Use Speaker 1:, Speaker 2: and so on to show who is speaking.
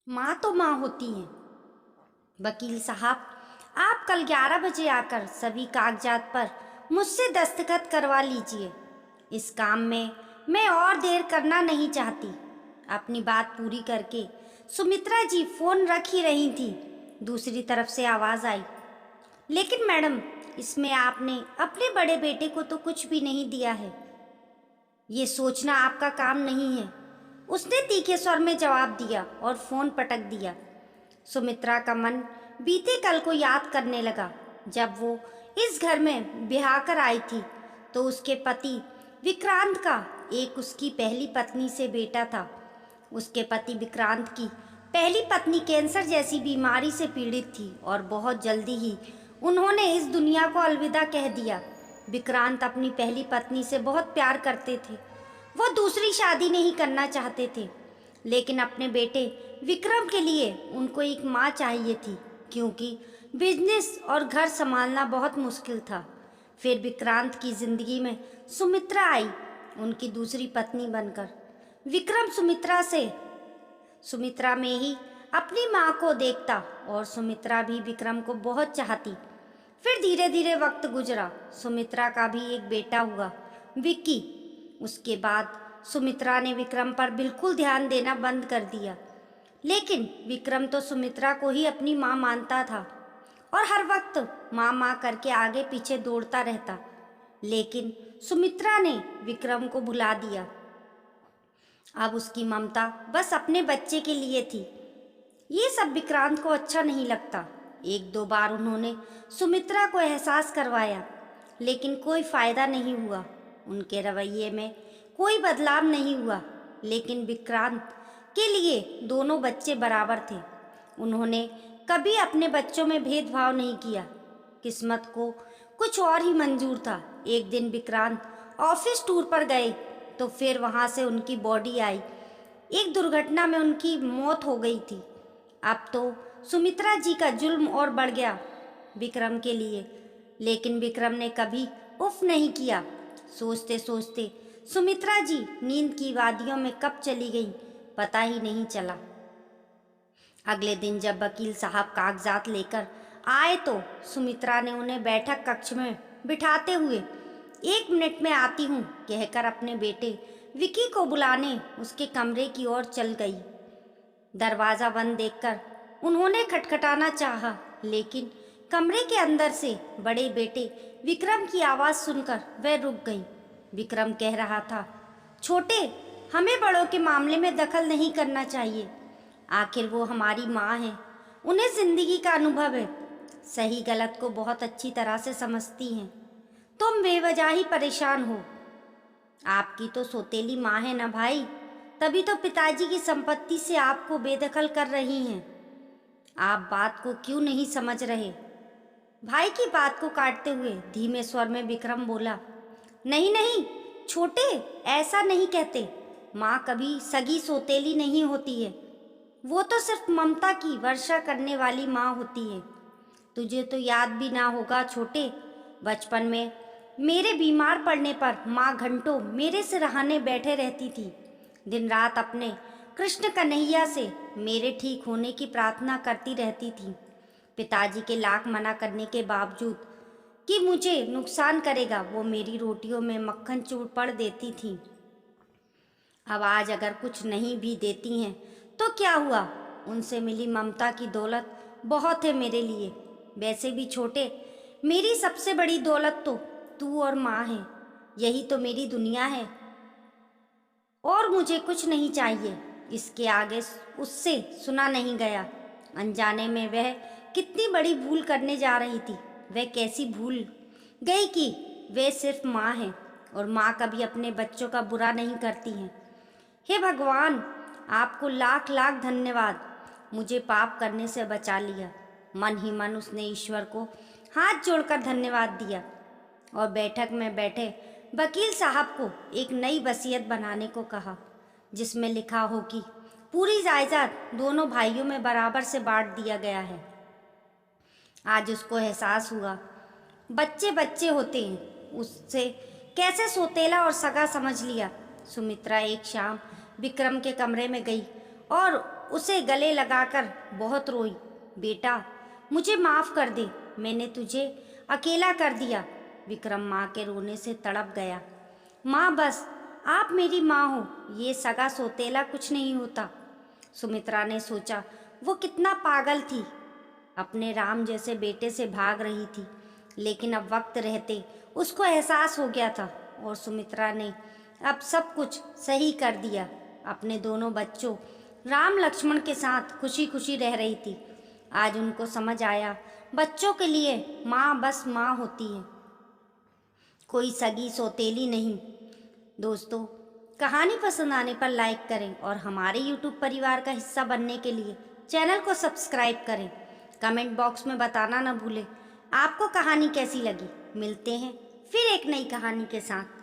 Speaker 1: माँ तो माँ होती हैं। वकील साहब, आप कल 11 बजे आकर सभी कागजात पर मुझसे दस्तखत करवा लीजिए। इस काम में मैं और देर करना नहीं चाहती। अपनी बात पूरी करके सुमित्रा जी फोन रख ही रही थी। दूसरी तरफ से आवाज आई, लेकिन मैडम, इसमें आपने अपने बड़े बेटे को तो कुछ भी नहीं दिया है। ये सोचना आपका काम नहीं है, उसने तीखे स्वर में जवाब दिया और फोन पटक दिया। सुमित्रा का मन बीते कल को याद करने लगा, जब वो इस घर में ब्याह कर आई थी तो उसके पति विक्रांत का एक उसकी पहली पत्नी से बेटा था। उसके पति विक्रांत की पहली पत्नी कैंसर जैसी बीमारी से पीड़ित थी और बहुत जल्दी ही उन्होंने इस दुनिया को अलविदा कह दिया। विक्रांत अपनी पहली पत्नी से बहुत प्यार करते थे। वो दूसरी शादी नहीं करना चाहते थे, लेकिन अपने बेटे विक्रम के लिए उनको एक माँ चाहिए थी, क्योंकि बिजनेस और घर संभालना बहुत मुश्किल था। फिर विक्रांत की जिंदगी में सुमित्रा आई, उनकी दूसरी पत्नी बनकर। विक्रम सुमित्रा में ही अपनी माँ को देखता और सुमित्रा भी विक्रम को बहुत चाहती। फिर धीरे धीरे वक्त गुजरा। सुमित्रा का भी एक बेटा हुआ, विक्की। उसके बाद सुमित्रा ने विक्रम पर बिल्कुल ध्यान देना बंद कर दिया, लेकिन विक्रम तो सुमित्रा को ही अपनी माँ मानता था और हर वक्त माँ माँ करके आगे पीछे दौड़ता रहता। लेकिन सुमित्रा ने विक्रम को भुला दिया। अब उसकी ममता बस अपने बच्चे के लिए थी। ये सब विक्रांत को अच्छा नहीं लगता। एक दो बार उन्होंने सुमित्रा को एहसास करवाया, लेकिन कोई फायदा नहीं हुआ। उनके रवैये में कोई बदलाव नहीं हुआ, लेकिन विक्रांत के लिए दोनों बच्चे बराबर थे। उन्होंने कभी अपने बच्चों में भेदभाव नहीं किया। किस्मत को कुछ और ही मंजूर था। एक दिन विक्रांत ऑफिस टूर पर गए तो फिर वहां से उनकी बॉडी आई। एक दुर्घटना में उनकी मौत हो गई थी। अब तो सुमित्रा जी का जुल्म और बढ़ गया विक्रम के लिए, लेकिन विक्रम ने कभी उफ नहीं किया। सोचते सोचते सुमित्रा जी नींद की वादियों में कब चली गई पता ही नहीं चला। अगले दिन जब वकील साहब कागजात लेकर आए तो सुमित्रा ने उन्हें बैठक कक्ष में बिठाते हुए 1 मिनट में आती हूँ कहकर अपने बेटे विकी को बुलाने उसके कमरे की ओर चल गई। दरवाजा बंद देखकर उन्होंने खटखटाना चाहा, लेकिन कमरे के अंदर से बड़े बेटे विक्रम की आवाज सुनकर वह रुक गई। विक्रम कह रहा था, छोटे, हमें बड़ों के मामले में दखल नहीं करना चाहिए। आखिर वो हमारी माँ है, उन्हें जिंदगी का अनुभव है, सही गलत को बहुत अच्छी तरह से समझती हैं। तुम बेवजह ही परेशान हो। आपकी तो सौतेली माँ है ना भाई, तभी तो पिताजी की संपत्ति से आपको बेदखल कर रही हैं। आप बात को क्यों नहीं समझ रहे? भाई की बात को काटते हुए धीमे स्वर में विक्रम बोला, नहीं नहीं छोटे, ऐसा नहीं कहते। माँ कभी सगी सौतेली नहीं होती है, वो तो सिर्फ ममता की वर्षा करने वाली माँ होती है। तुझे तो याद भी ना होगा छोटे, बचपन में मेरे बीमार पड़ने पर माँ घंटों मेरे सिरहाने बैठे रहती थी। दिन रात अपने कृष्ण कन्हैया से मेरे ठीक होने की प्रार्थना करती रहती थी। पिताजी के लाख मना करने के बावजूद कि मुझे नुकसान करेगा, वो मेरी रोटियों में मक्खन चूर देती थी। अब आज अगर कुछ नहीं भी देती हैं तो क्या हुआ, उनसे मिली ममता की दौलत बहुत है मेरे लिए। वैसे भी छोटे, मेरी सबसे बड़ी दौलत तो तू और माँ है, यही तो मेरी दुनिया है और मुझे कुछ नहीं चाहिए। इसके आगे उससे सुना नहीं गया। अनजाने में वह कितनी बड़ी भूल करने जा रही थी। वह कैसी भूल गई कि वे सिर्फ माँ है और माँ कभी अपने बच्चों का बुरा नहीं करती हैं। हे भगवान, आपको लाख लाख धन्यवाद, मुझे पाप करने से बचा लिया। मन ही मन उसने ईश्वर को हाथ जोड़कर धन्यवाद दिया और बैठक में बैठे वकील साहब को एक नई वसीयत बनाने को कहा, जिसमें लिखा हो कि पूरी जायदाद दोनों भाइयों में बराबर से बांट दिया गया है। आज उसको एहसास हुआ, बच्चे बच्चे होते हैं, उससे कैसे सौतेला और सगा समझ लिया। सुमित्रा एक शाम विक्रम के कमरे में गई और उसे गले लगाकर बहुत रोई। बेटा, मुझे माफ कर दे, मैंने तुझे अकेला कर दिया। विक्रम माँ के रोने से तड़प गया। माँ, बस आप मेरी माँ हो, ये सगा सौतेला कुछ नहीं होता। सुमित्रा ने सोचा, वो कितना पागल थी, अपने राम जैसे बेटे से भाग रही थी। लेकिन अब वक्त रहते उसको एहसास हो गया था और सुमित्रा ने अब सब कुछ सही कर दिया। अपने दोनों बच्चों राम लक्ष्मण के साथ खुशी खुशी रह रही थी। आज उनको समझ आया, बच्चों के लिए माँ बस माँ होती है, कोई सगी सौतेली नहीं। दोस्तों, कहानी पसंद आने पर लाइक करें और हमारे YouTube परिवार का हिस्सा बनने के लिए चैनल को सब्सक्राइब करें। कमेंट बॉक्स में बताना ना भूलें आपको कहानी कैसी लगी। मिलते हैं फिर एक नई कहानी के साथ।